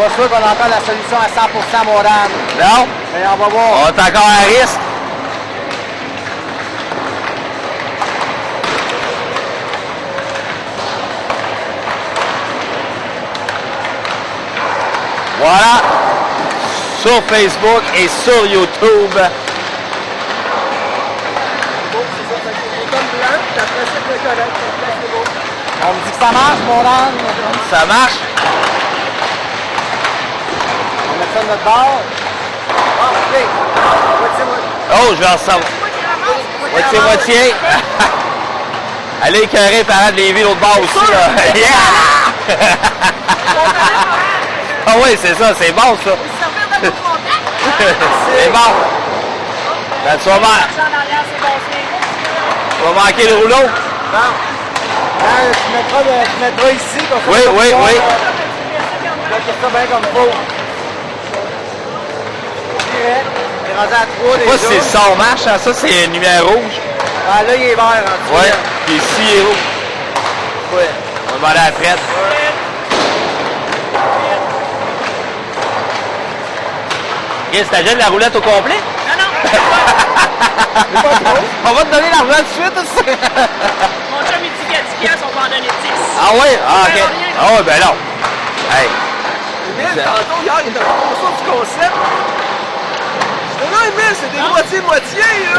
Pas sûr qu'on a encore la solution à 100% Morane. Non? Mais on va voir. On est encore à risque. Voilà. Sur Facebook et sur YouTube. On me dit que ça marche, Morane. Ça marche? On met ça de notre bord. Ah, OK. Oh, je vais en savoir. Moitié-moitié. Allez écœurer parents de Lévis l'autre bord aussi. Là. Yeah! Ah oui, c'est ça, c'est bon ça. C'est bon. Ben, tu vas manquer le rouleau. Non. Tu mettras ici. Comme Oui, ça, oui, oui. Tu ça bien comme il faut. Direct. On est rendu à 3 déjà. Moi, si le son marche, hein, ça c'est une lumière rouge. Ah, là, il est vert en dessous. Oui, puis ici, il est rouge. Oui. On va aller à la traite. Chris, t'as la roulette au complet? Non, non. On va te donner l'argent tout de suite aussi. Mon chum, il dit qu'il y a 10 piastres, on va en donner 10. Ah oui? Ah, ok. Ah oui, ben non. Hey. Emile, tantôt, hier, il était pas conscient du concept. Je dis, non, Emile, c'est des moitiés-moitiés, là.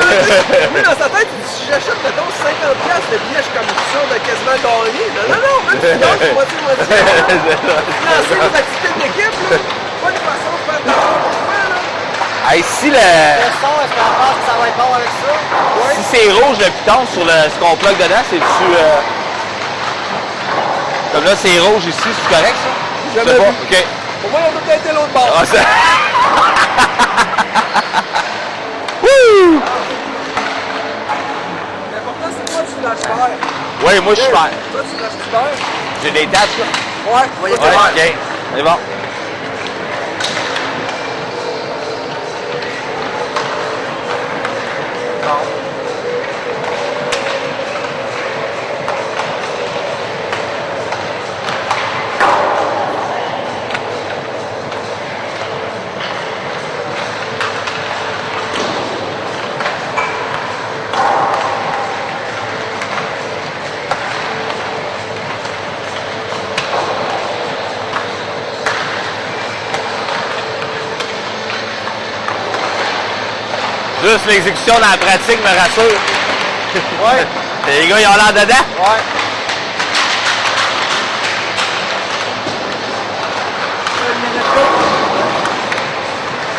Lui, dans sa tête, il dit, si j'achète, mettons, 50 piastres, le billet, je suis comme sûr de quasiment gagner. Non, non, même si tu gagnes, c'est moitié-moitié. Financer les activités d'équipe, là. Pas une façon de faire de l'argent pour toi, là. Hey, si le... Le son, est-ce qu'on pense que ça va être bon avec ça? Oui. Si c'est rouge le piton sur ce qu'on plug dedans, c'est-tu... Comme là, c'est rouge ici, c'est correct, ça? Jamais Je sais pas. vu. OK. Pour moi, on doit être l'autre bord. Ah, ça... Wouh! L'important, c'est toi, tu lâches vert. Oui, moi, je suis vert. Toi, tu lâches vert. J'ai des taches, là. Ouais, voyez, Ouais, OK. C'est bon. Juste l'exécution dans la pratique me rassure. Ouais. Les gars, ils ont l'air dedans. Ouais.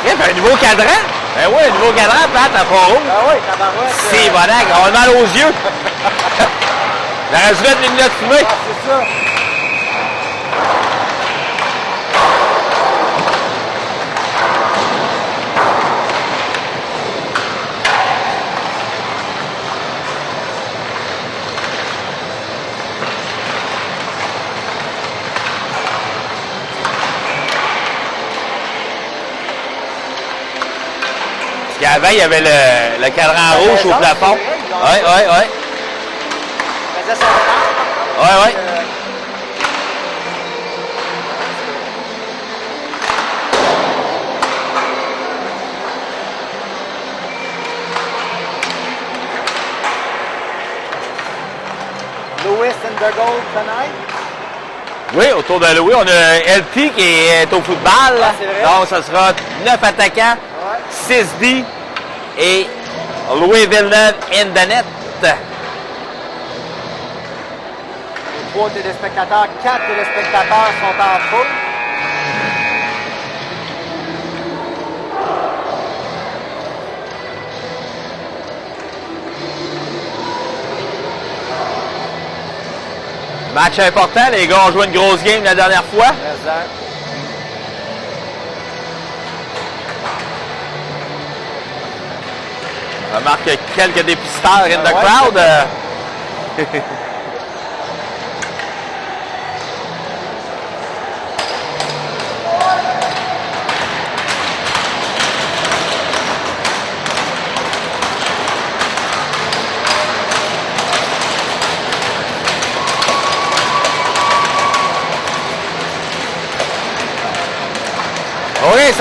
Il y a un nouveau cadran. Ben oui, un nouveau cadran, Pat, à Fort-Rouge. Ah oui, tabarouette. C'est bonac, on a mal aux yeux. La reste de lunettes fumées. Ah, c'est ça. Parce qu'avant, il y avait le cadran rouge au plafond. Oui, oui, oui. Il faisait son ménage. Oui, oui. Louis in the goal tonight. Oui, autour de Louis, on a LP qui est au football. Ah, c'est vrai. Donc, ça sera 9 attaquants, Ouais. 6 D et Louis Villeneuve in the net. Les 3 téléspectateurs, 4 téléspectateurs sont en foule. Match important, les gars ont joué une grosse game la dernière fois. Exact. Remarque quelques dépisteurs in the ouais. crowd.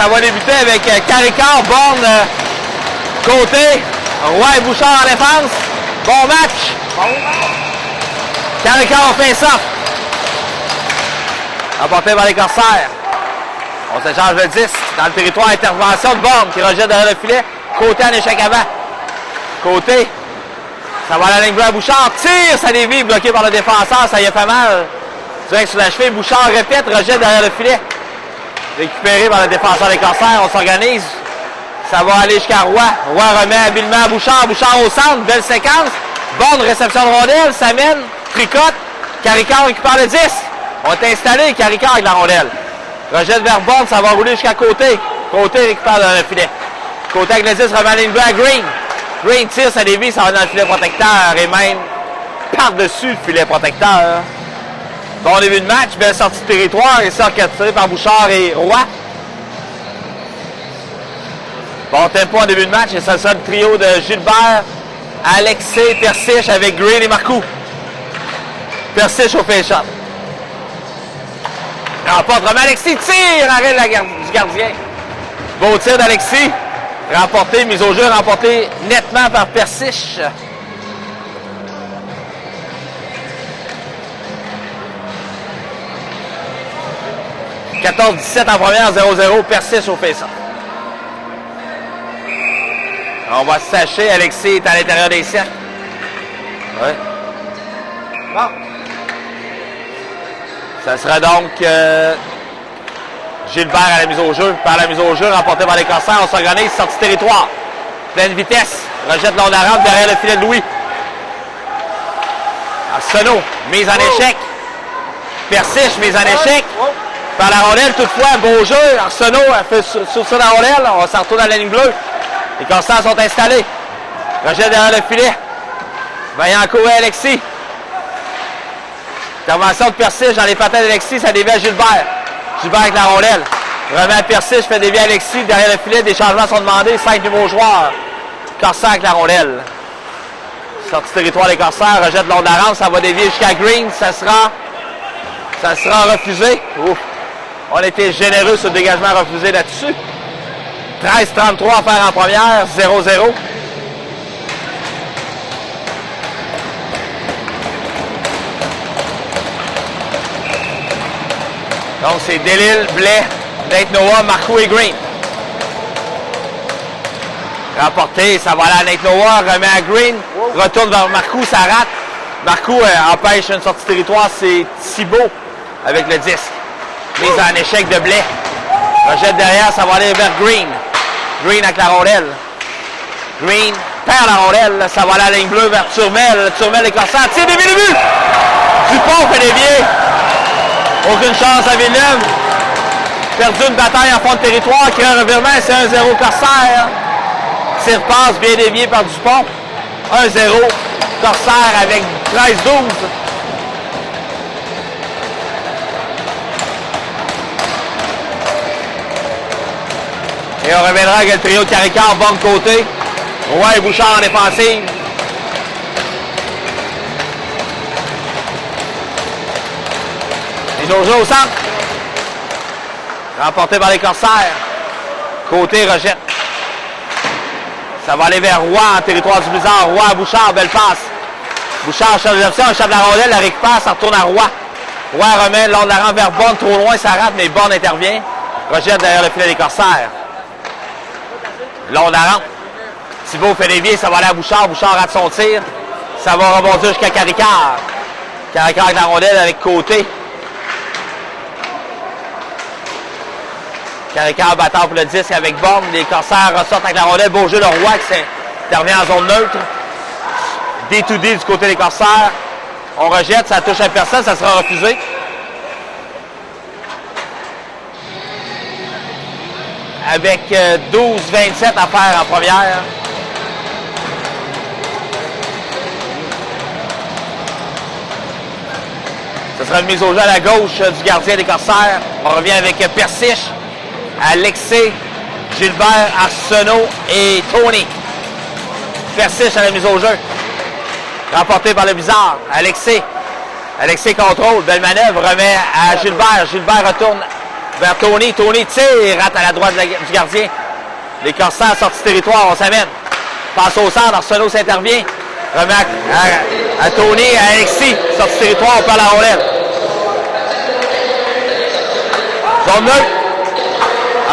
ça va débuter avec Caricard, Borne, Côté, Roy et Bouchard en défense. Bon match. Caricard fait ça. Emporté par les Corsaires. On s'échange le 10 dans le territoire. Intervention de Borne qui rejette derrière le filet. Côté en échec avant. Côté. Ça va à la ligne bleue à Bouchard. Tire, ça dévie, bloqué par le défenseur. Ça y a fait mal. Direct sur la cheville. Bouchard répète, rejette derrière le filet. Récupéré par le défenseur des Corsaires. On s'organise. Ça va aller jusqu'à Roy. Roy remet habilement à Bouchard. Bouchard au centre. Belle séquence. Bonne réception de rondelle. Ça mène. Tricote. Caricard récupère le 10. On est installé. Caricard avec la rondelle. Rejette vers Bond. Ça va rouler jusqu'à Côté. Côté récupère dans le filet. Côté avec le 10. Remet à la ligne bleue à Green. Green tire. Ça dévie. Ça va dans le filet protecteur. Et même par-dessus le filet protecteur. Bon début de match. Belle sortie de territoire. Et ça capturé par Bouchard et Roy. Bon tempo en début de match, et ça sera le trio de Gilbert, Alexis, Persiche avec Green et Marcoux. Persiche au face-shot. Remporte, remet Alexis, tire, arrêt du gardien. Beau tir d'Alexis, remporté, mise au jeu, remporté nettement par Persiche. « 14-17 en première, 0-0, Persiche au face-off. On va se sacher. Alexis est à l'intérieur des cercles. Ouais. Bon. Ça sera donc Gilbert à la mise au jeu. Par la mise au jeu, remporté par les Corsaires. On s'organise, sortie territoire. Pleine vitesse. Rejette long de la rampe derrière le filet de Louis. Arsenault, mise en échec. Persiche, mise en échec. Par la rondelle, toutefois, beau jeu. Arsenault a fait sur la rondelle. On s'en retourne à la ligne bleue. Les Corsaires sont installés. Rejette derrière le filet. Vaillancourt et Alexis. Intervention de Persiche dans les patins d'Alexis. Ça dévie à Gilbert. Gilbert avec la rondelle. Remet à Persiche, fait dévier Alexis derrière le filet. Des changements sont demandés. 5 nouveaux joueurs. Corsaires avec la rondelle. Sortie de territoire des Corsaires. Rejette long de la rampe. Ça va dévier jusqu'à Green. Ça sera refusé. Ouf. On a été généreux sur le dégagement refusé là-dessus. 13-33 à faire en première, 0-0. Donc c'est Delille, Blais, Nate Noah, Marcoux et Green. Remporté, ça va aller à Nate Noah, remet à Green, retourne vers Marcoux, ça rate. Marcoux empêche une sortie de territoire, c'est Thibault avec le disque. Mise en échec de Blais. Rejette derrière, ça va aller vers Green. Green avec la rondelle. Green perd la rondelle. Ça va aller à la ligne bleue vers Turmel. Turmel est Corsaire. Tire des buts. Dupont fait dévier. Aucune chance à Villeneuve. Perdu une bataille en fond de territoire. Crée un revirement. C'est 1-0 Corsaire. Tire passe bien dévié par Dupont. 1-0 Corsaire avec 13-12. Et on reviendra avec le trio de Caricard, bon côté. Roy et Bouchard en défensive. Mise au jeu au centre. Remporté par les Corsaires. Côté rejette. Ça va aller vers Roy en territoire du Blizzard. Roy à Bouchard, belle passe. Bouchard change d'option, il chope la rondelle, la récupère, ça retourne à Roy. Roy remet long de la rampe vers Bonne, trop loin, ça rate, mais Bonne intervient. Rejette derrière le filet des Corsaires. Long de la rampe. Thibault fait dévier, ça va aller à Bouchard. Bouchard rate son tir. Ça va rebondir jusqu'à Caricard. Caricard avec la rondelle avec Côté. Caricard battant pour le disque avec Borne. Les Corsaires ressortent avec la rondelle. Beau jeu de Roy qui intervient en zone neutre. D2D du côté des Corsaires. On rejette, ça touche à personne, ça sera refusé. Avec 12-27 à faire en première. Ce sera une mise au jeu à la gauche du gardien des Corsaires. On revient avec Persiche, Alexis, Gilbert, Arsenault et Tony. Persiche à la mise au jeu. Remporté par le Bizarre. Alexis. Alexis contrôle. Belle manœuvre. Remet à Gilbert. Gilbert retourne vers Tony. Tony tire, rate à la droite du gardien. Les Corsaires sortent du territoire, on s'amène. Passe au centre, Arsenault s'intervient. Remet à Tony, à Alexis, sort du territoire, on perd la rondelle. Zone neutre.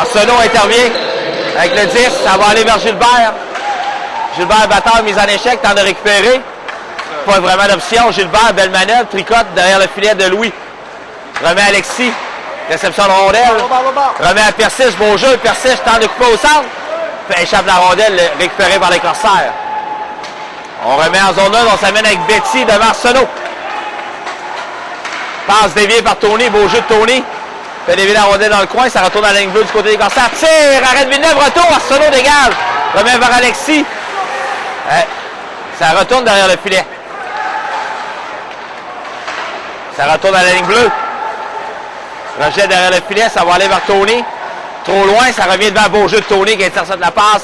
Arsenault intervient avec le 10, ça va aller vers Gilbert. Gilbert batteur, mise en échec, temps de récupérer. Pas vraiment d'option. Gilbert, belle manœuvre, tricote derrière le filet de Louis. Remet à Alexis, réception de rondelle. Remet à Persiche, beau jeu, Persiche tente de couper au centre. Fait échappe la rondelle, récupérée par les Corsaires. On remet en zone 1, on s'amène avec Betty devant Arsenault. Passe déviée par Tony, beau jeu de Tony. Fait dévier la rondelle dans le coin, ça retourne à la ligne bleue du côté des Corsaires. Tire, arrête Villeneuve, retour, Arsenault dégage. Remet vers Alexis. Ça retourne derrière le filet. Ça retourne à la ligne bleue. Rejet derrière le filet, ça va aller vers Tony. Trop loin, ça revient devant beau jeu de Tony qui intercepte la passe.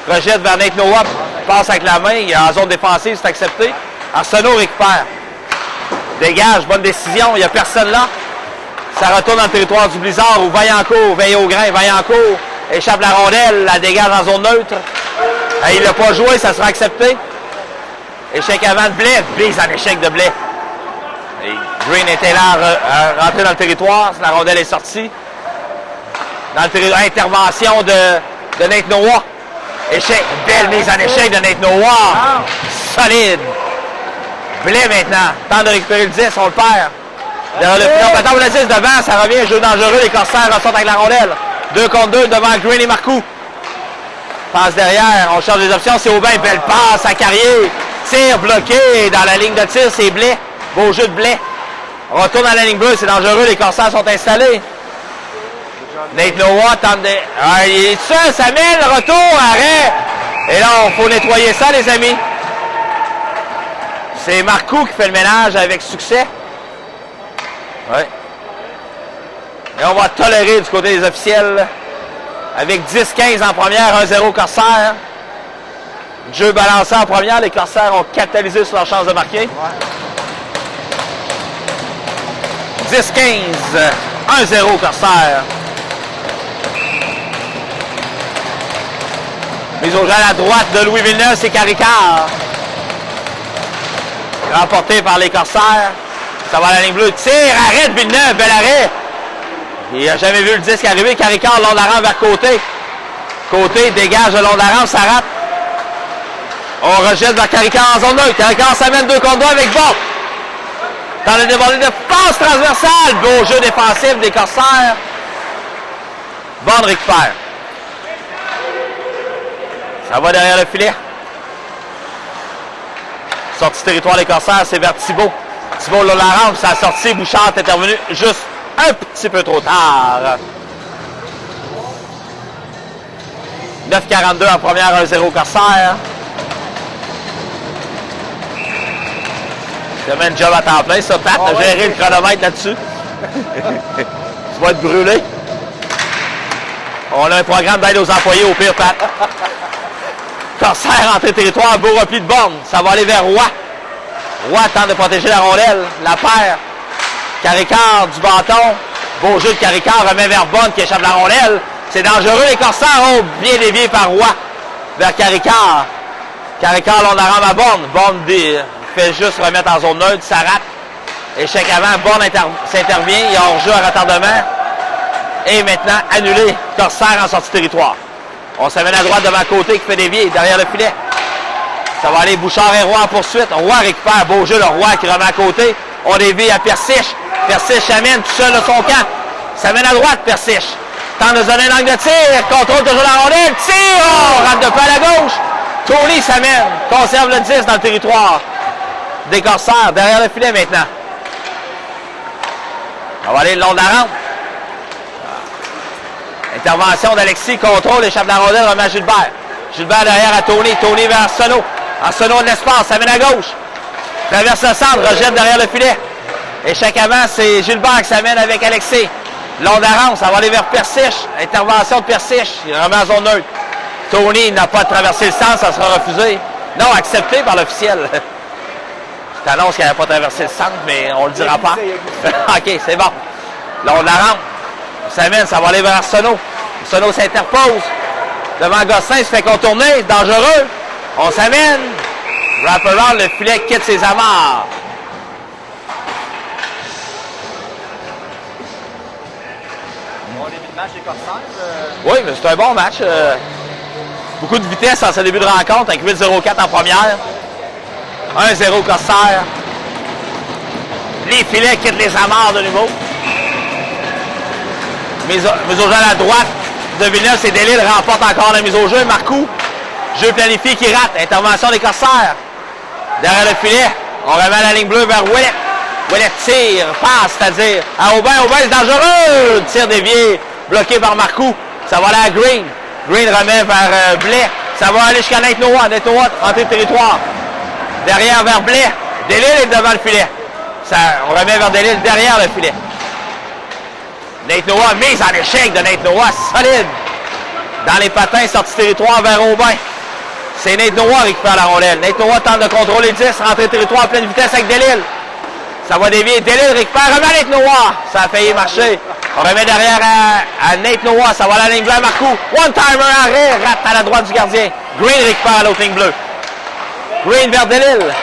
Rejette vers Nate Noah, passe avec la main. Il est en zone défensive, c'est accepté. Arsenault récupère. Dégage, bonne décision, il n'y a personne là. Ça retourne dans le territoire du Blizzard où Vaillancourt veille au grain. Vaillancourt échappe la rondelle, la dégage en zone neutre. Il ne l'a pas joué, ça sera accepté. Échec avant de Blais, Blais en échec de Blais. Et Green était là à rentrer dans le territoire, la rondelle est sortie. Dans le territoire, intervention de Nate Noah. Échec, belle mise en échec de Nate Noah. Solide. Blais maintenant, temps de récupérer le 10, on le perd. Derrière le pion, attends, le 10 devant, ça revient, jeu dangereux, les Corsaires ressortent avec la rondelle. 2 contre 2 devant Green et Marcoux. Passe derrière, on change les options, c'est Aubin, belle passe à Carrier. Tir bloqué dans la ligne de tir, c'est Blais. Beau jeu de Blais. On retourne à la ligne bleue, c'est dangereux, les Corsaires sont installés. Nate Noah tente de... Ah, il est seul, ça mène, le retour, arrêt. Et là, il faut nettoyer ça, les amis. C'est Marcoux qui fait le ménage avec succès. Oui. Et on va tolérer du côté des officiels. Avec 10-15 en première, 1-0 Corsaires. Jeu balancé en première, les Corsaires ont capitalisé sur leur chance de marquer. 10-15, 1-0 Corsaires. Mise au jeu à la droite de Louis Villeneuve, c'est Caricard. Remporté par les Corsaires. Ça va à la ligne bleue. Tire, arrête Villeneuve, bel arrêt. Il n'a jamais vu le disque arriver. Caricard, long de la rampe vers côté. Côté, dégage le long de la rampe, ça rate. On rejette vers Caricard en zone neutre. Caricard s'amène 2 contre 2 avec Bob. Dans le débordé de passe transversale. Beau jeu défensif des Corsaires. Bond récupère. Ça va derrière le filet. Sortie du territoire des Corsaires, c'est vers Thibault. Thibault, là, la rampe, ça a sorti. Bouchard est intervenu juste un petit peu trop tard. 9-42 en première, 1-0 Corsaires. Tu mets un job à temps plein, ça, Pat, de gérer le chronomètre là-dessus. Tu vas être brûlé. On a un programme d'aide aux employés, au pire, Pat. Corsaire, entrée territoire, beau repli de borne. Ça va aller vers Roy. Roy tente de protéger la rondelle. La perd. Caricard du bâton. Beau jeu de Caricard, remet vers Bonne qui échappe la rondelle. C'est dangereux, les Corsaires ont bien dévié par Roy. Vers Caricard. Caricard, on la rampe à Bonne. Bonne fait juste remettre en zone neutre, ça rate. Échec avant, Bonne s'intervient. Il y a hors-jeu à retardement. Et maintenant, annulé. Corsaire en sortie de territoire. On s'amène à droite devant côté qui fait dévier derrière le filet. Ça va aller Bouchard et Roy en poursuite. Roy récupère, beau jeu, le Roy qui remet à côté. On dévie à Persiche. Persiche amène tout seul de son camp. S'amène à droite, Persiche. Tente de donner un angle de tir. Contrôle toujours la rondelle. Tire! Oh, rate de peu à la gauche. Tony s'amène. Conserve le 10 dans le territoire des Corsaires. Derrière le filet maintenant. On va aller le long de la rampe. Intervention d'Alexis, contrôle, échappe la rondelle, remet à Gilbert. Gilbert derrière à Tony, Tony vers Arsenault. Arsenault de l'espace, ça mène à gauche. Traverse le centre, rejette derrière le filet. Échec avant, c'est Gilbert qui s'amène avec Alexis. Long de la rampe, ça va aller vers Persiche. Intervention de Persiche, il remet en zone neutre. Tony n'a pas traversé le centre, ça sera refusé. Non, accepté par l'officiel. Je t'annonce qu'il n'avait pas traversé le centre, mais on ne le dira pas. OK, c'est bon. Long de la rampe. s'amène, ça va aller vers Arsenault. Arsenault s'interpose. Devant Gosselin, se fait contourner. Dangereux. On s'amène. Wraparound, le filet quitte ses amarres. Bon début de match des Corsaires. Oui, mais c'est un bon match. Beaucoup de vitesse en ce début de rencontre avec 8-0-4 en première. 1-0 Corsaire. Les filets quittent les amarres de nouveau. Mise au jeu à la droite de Villeneuve, c'est Delisle remporte encore la mise au jeu. Marcoux, jeu planifié qui rate. Intervention des Corsaires. Derrière le filet, on remet la ligne bleue vers Ouellet. Ouellet tire, passe, c'est-à-dire à Aubin. Aubin, c'est dangereux. Tir dévié, bloqué par Marcoux. Ça va aller à Green. Green remet vers Blais. Ça va aller jusqu'à Nate Noah. Nate Noah, entrée de territoire. Derrière vers Blais. Delisle est devant le filet. Ça, on remet vers Delisle derrière le filet. Nate Noah, mise en échec de Nate Noah, solide. Dans les patins, sortie de territoire vers Aubin. C'est Nate Noah qui récupère la rondelle. Nate Noah tente de contrôler 10, rentrer de territoire à pleine vitesse avec Delisle. Ça va dévier. Delisle récupère, remet Nate Noah. Ça a failli marcher. On remet derrière à Nate Noah. Ça va à la ligne bleue à Marcoux. One-timer, arrêt, rate à la droite du gardien. Green récupère à l'autre ligne bleue. Green vers Delisle.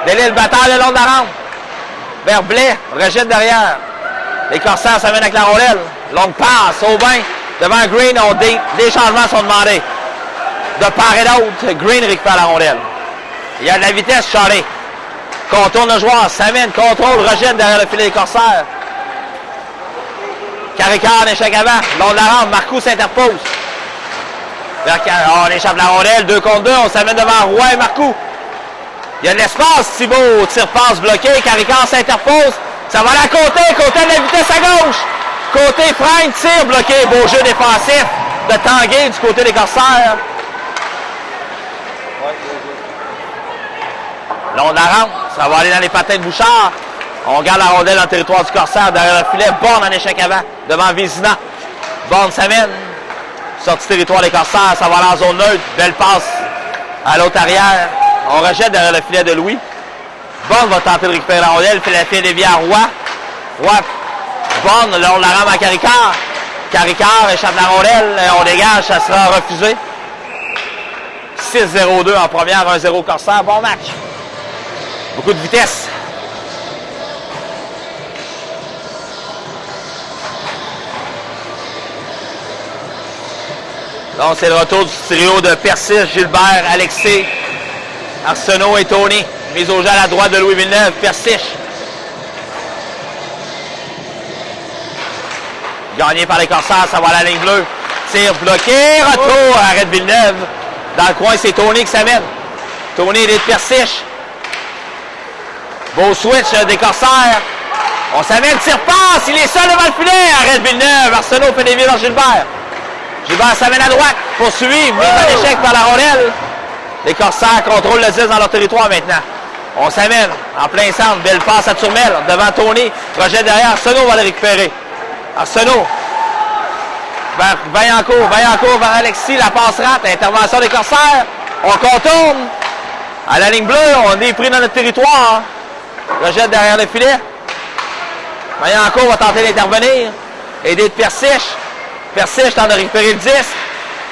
Delisle bataille le long de la rampe. Vers Blais, rejette derrière. Les Corsaires s'amènent avec la rondelle. Longue passe, Aubin. Devant Green, des changements sont demandés. De part et d'autre, Green récupère la rondelle. Il y a de la vitesse, Charlie. Contourne le joueur, s'amène, contrôle, rejette derrière le filet des Corsaires. Caricard en échec avant, long de la rampe, Marcoux s'interpose. On échappe la rondelle, 2 contre 2, on s'amène devant Roy et Marcoux. Il y a de l'espace, Thibault, tire-passe bloqué, Caricard s'interpose. Ça va aller à côté de la vitesse à gauche. Côté freine, tire bloqué, beau jeu défensif de Tanguay du côté des Corsaires. Long de la rampe, ça va aller dans les patins de Bouchard. On garde la rondelle dans le territoire du Corsaire, derrière le filet. Borne en échec avant, devant Vézina. Borne s'amène. Sortie du territoire des Corsaires, ça va aller en zone neutre. Belle passe à l'autre arrière. On rejette derrière le filet de Louis. Borne va tenter de récupérer la rondelle, fait la filet déviée à Roy. Roy, Borne, le long de la rampe à Caricard. Caricard échappe la rondelle, on dégage, ça sera refusé. 6-0-2 en première, 1-0 Corsaire, bon match. Beaucoup de vitesse. Donc, c'est le retour du trio de Persis, Gilbert, Alexis, Arsenault et Tony. Mise au jeu à la droite de Louis Villeneuve, Persis. Gagné par les Corsaires, ça va à la ligne bleue. Tir bloqué, retour, arrête Villeneuve. Dans le coin, c'est Tony qui s'amène. Tony et Persis. Beau switch des Corsaires. On s'amène, tire-passe, il est seul devant le filet. Arrête Villeneuve, Arsenault fait dévier vers Gilbert. Gilbert s'amène à droite, poursuit, mise en échec par la rondelle. Les Corsaires contrôlent le 10 dans leur territoire maintenant. On s'amène en plein centre, belle passe à Turmel, devant Tony, projet derrière, Arsenault va le récupérer. Arsenault, vers Vaillancourt vers Alexis, la passe rate, intervention des Corsaires. On contourne, à la ligne bleue, on est pris dans notre territoire. Rejette derrière le filet. Vaillancourt va tenter d'intervenir, aider de Persiche. Persiche tente de récupérer le 10.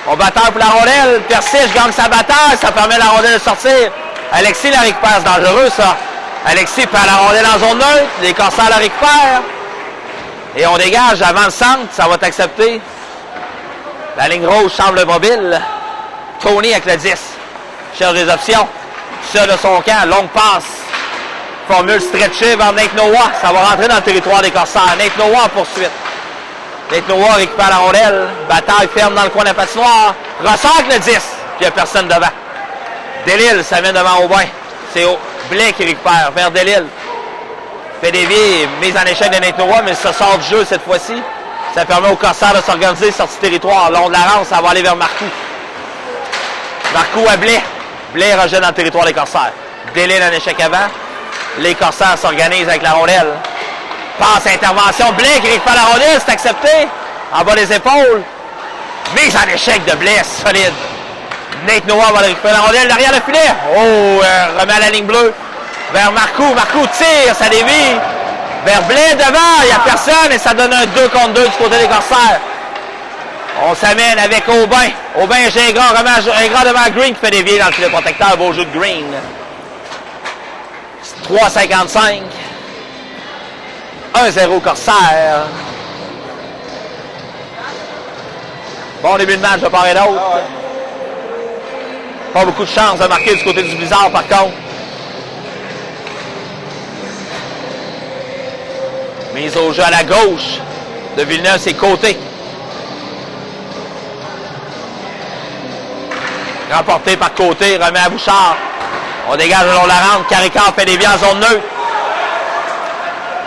On bataille pour la rondelle. Persiche gagne sa bataille. Ça permet à la rondelle de sortir. Alexis la récupère. C'est dangereux, ça. Alexis perd la rondelle en zone neutre. Les Corsaires la récupèrent. Et on dégage avant le centre. Ça va être accepté. La ligne rouge semble mobile. Tony avec le 10. Cherche des options. Seul de son camp. Longue passe. Formule stretchée vers Nate Noah. Ça va rentrer dans le territoire des Corsaires. Nate Noah en poursuite. Nate Noah récupère la rondelle. Bataille ferme dans le coin de la patinoire. Ressort avec le 10. Puis il n'y a personne devant. Delisle, ça vient devant Aubin. C'est Blais qui récupère vers Delisle. Fait dévier, mise en échec de Nate Noah, mais ça sort du jeu cette fois-ci. Ça permet aux Corsaires de s'organiser, sortie de territoire. Long de la rampe, ça va aller vers Marcoux. Marcoux à Blais. Blais rejette dans le territoire des Corsaires. Delisle en échec avant. Les Corsaires s'organisent avec la rondelle. Passe, intervention, Blais qui récupère la rondelle, c'est accepté. En bas des épaules. Mise en échec de Blais, solide. Nate Noah va récupérer la rondelle derrière le filet. Oh, remet à la ligne bleue. Vers Marcoux. Marcoux tire, ça dévie. Verblais devant, il n'y a personne et ça donne un 2 contre 2 du côté des Corsaires. On s'amène avec Aubin. Aubin et Gingras remet Gingras devant Green qui fait dévier dans le filet protecteur. Beau jeu de Green. 3,55. 1-0 Corsaire. Bon début de match de part et d'autre. Pas beaucoup de chance de marquer du côté du Blizzard par contre. Mise au jeu à la gauche de Villeneuve, c'est Côté. Remporté par Côté, remet à Bouchard. On dégage le long de la rampe. Caricard fait des vies en zone neutre.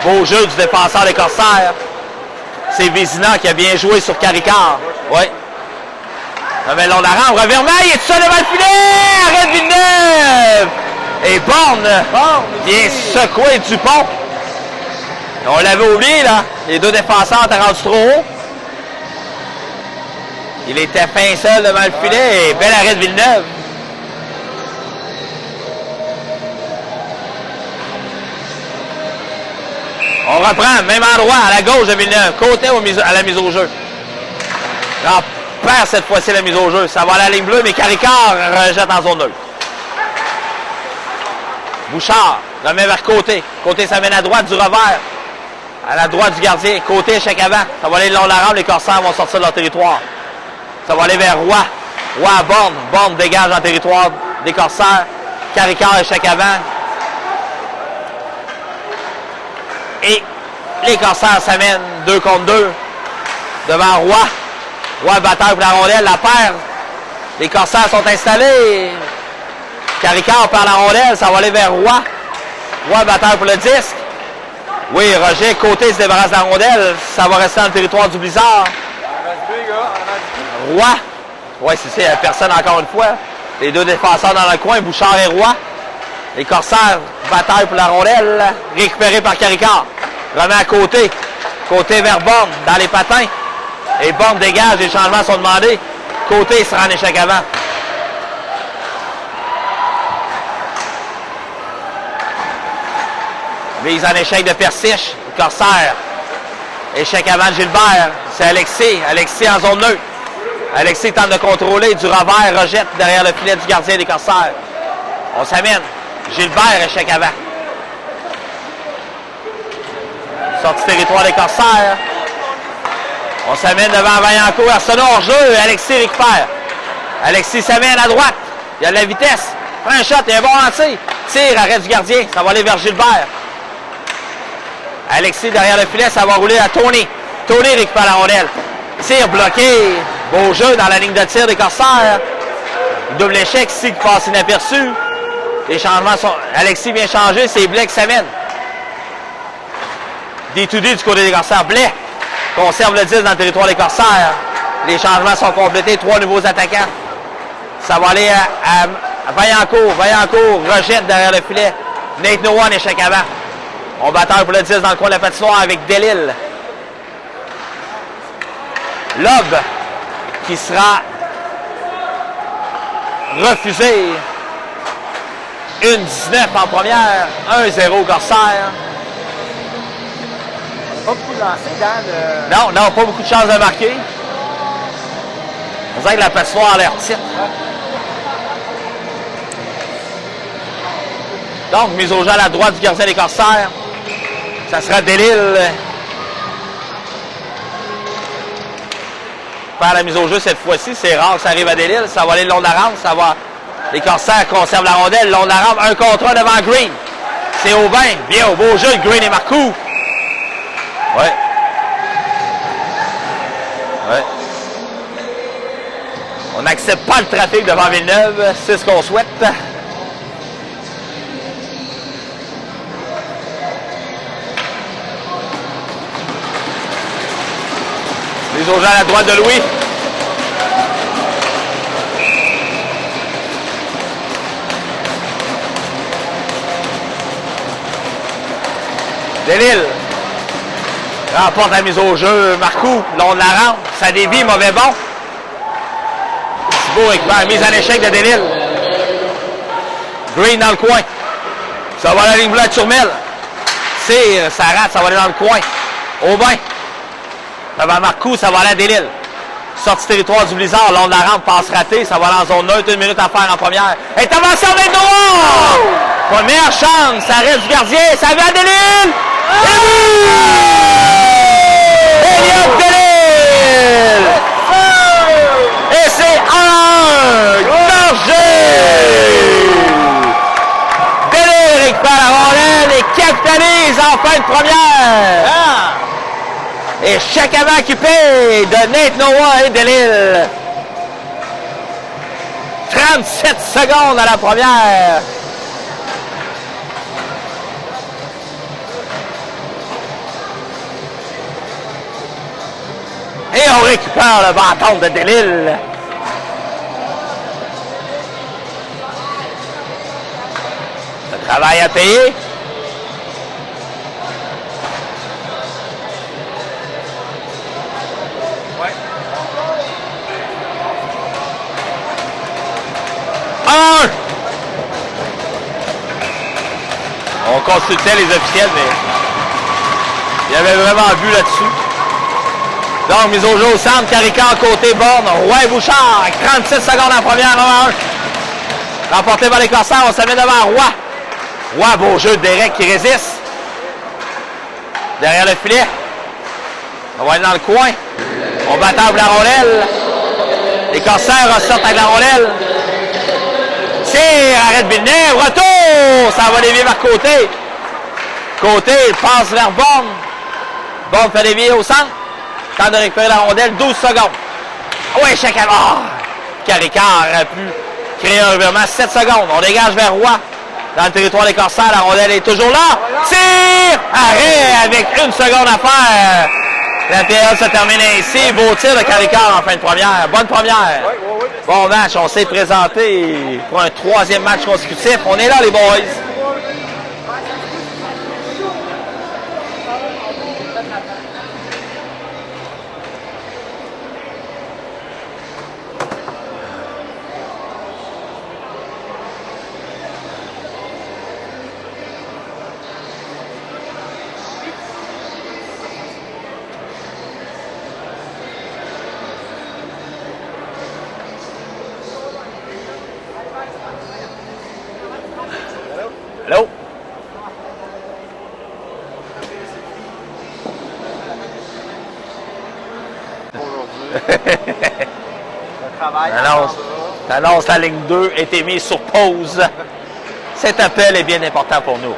Beau jeu du défenseur des Corsaires. C'est Vézina qui a bien joué sur Caricard. Oui. Remet le long de la rampe. Revirement, il est tout seul devant le filet. Arrête Villeneuve. Et Borne vient secouer Dupont. On l'avait oublié, là. Les deux défenseurs étaient rendus trop haut. Il était fin seul devant le filet et bel arrêt de Villeneuve. On reprend, même endroit, à la gauche de Villeneuve. Côté à la mise au jeu. On perd cette fois-ci la mise au jeu. Ça va à la ligne bleue, mais Caricard rejette en zone neutre. Bouchard remet vers Côté. Côté s'amène à droite du revers. À la droite du gardien. Côté, échec avant. Ça va aller le long de la rampe. Les Corsaires vont sortir de leur territoire. Ça va aller vers Roy. Roy à Borne. Borne dégage dans le territoire des Corsaires. Caricard, échec avant. Et les Corsaires s'amènent 2 contre 2 devant Roy. Roy bataille pour la rondelle. La paire. Les Corsaires sont installés. Caricard perd la rondelle. Ça va aller vers Roy. Roy bataille pour le disque. Oui, Roger, Côté se débarrasse de la rondelle. Ça va rester dans le territoire du Blizzard. Roy. Oui, c'est ça, il n'y a personne encore une fois. Les deux défenseurs dans le coin, Bouchard et Roy. Les Corsaires bataillent pour la rondelle. Récupéré par Caricard. Remet à Côté. Côté vers Borne, dans les patins. Et Borne dégage, les changements sont demandés. Côté sera en échec avant. Mise en échec de Persiche. Corsaire. Échec avant de Gilbert. C'est Alexis. Alexis en zone neutre. Alexis tente de contrôler du revers. Rejette derrière le filet du gardien des Corsaires. On s'amène. Gilbert, échec avant. Sortie territoire des Corsaires. On s'amène devant Vaillancourt. Arsenault hors jeu. Alexis récupère. Alexis s'amène à droite. Il y a de la vitesse. Prend un shot. Il y a un bon lancer. Tire, arrêt du gardien. Ça va aller vers Gilbert. Alexis derrière le filet, ça va rouler à Tony. Tony récupère la rondelle. Tir bloqué. Beau jeu dans la ligne de tir des Corsaires. Double échec ici qui passe inaperçu. Les changements sont... Alexis vient changer, c'est Blais qui s'amène. D2D du côté des Corsaires. Blais conserve le 10 dans le territoire des Corsaires. Les changements sont complétés. 3 nouveaux attaquants. Ça va aller à Vaillancourt. Vaillancourt rejette derrière le filet. Nate Noah en échec avant. On bataille pour le 10 dans le coin de la patinoire avec Delille. Lob qui sera refusé. 1-19 en première. 1-0 Corsaire. Pas beaucoup de lancers dans le... Non, pas beaucoup de chances de marquer. On dirait que la patinoire a l'air petite. Donc, mise au jeu à la droite du gardien des Corsaires. Ça sera Delille. Faire la mise au jeu cette fois-ci. C'est rare que ça arrive à Delille. Ça va aller le long de la rampe. Ça va... Les Corsaires conservent la rondelle. Le long de la rampe. 1 contre 1 devant Green. C'est Aubin. Bien au beau jeu. Green et Marcoux. Ouais. Ouais. On n'accepte pas le trafic devant Villeneuve. C'est ce qu'on souhaite. Les autres à la droite de Louis. Delille. Remporte la mise au jeu. Marcoux, long de la rampe. Ça dévie, mauvais bon. Thibault récupère. Mise en échec de Delille. Green dans le coin. Ça va à la ligne bleue à Turmel. Tire, ça rate, ça va aller dans le coin. Aubin. Devant Marcoux, ça va aller à Delisle. Sortie territoire du Blizzard, long de la rampe, passe ratée, ça va aller en zone neutre, 1 minute à faire en première. Intervention avec Noah! Première chance, ça reste du gardien, ça va à Delisle! Elliot Delisle! Et c'est 1 danger! Delisle récupère la rondelle et capitalise en fin de première! Échec avant occupé de Nate Noah et Delisle. 37 secondes à la première. Et on récupère le bâton de Delisle. Le travail à payer. On consultait les officiels, mais il y avait vraiment vu là-dessus. Donc, mise au jeu au centre, Caricard côté borne, Roy Bouchard, 36 secondes en première, 1-1. Remporté par les Corsaires, on se met devant Roy. Roy, beau jeu de Derek qui résiste. Derrière le filet. On va aller dans le coin. On battant la rondelle. Les Corsaires ressortent avec la rondelle. Tire, arrête Villeneuve, retour! Ça va dévier vers Côté. Côté, il passe vers Borne. Borne fait dévier au centre. Temps de récupérer la rondelle, 12 secondes. Oui, échec à mort. Caricard a pu créer un revirement, 7 secondes. On dégage vers Roy. Dans le territoire des Corsaires, la rondelle est toujours là. Tire! Arrêt avec 1 seconde à faire. La période se termine ainsi. Beau tir de Caricard en fin de première. Bonne première. Bon match, on s'est présenté pour un 3e match consécutif. On est là, les boys. Hello? T'annonces la ligne 2 a été mise sur pause. Cet appel est bien important pour nous.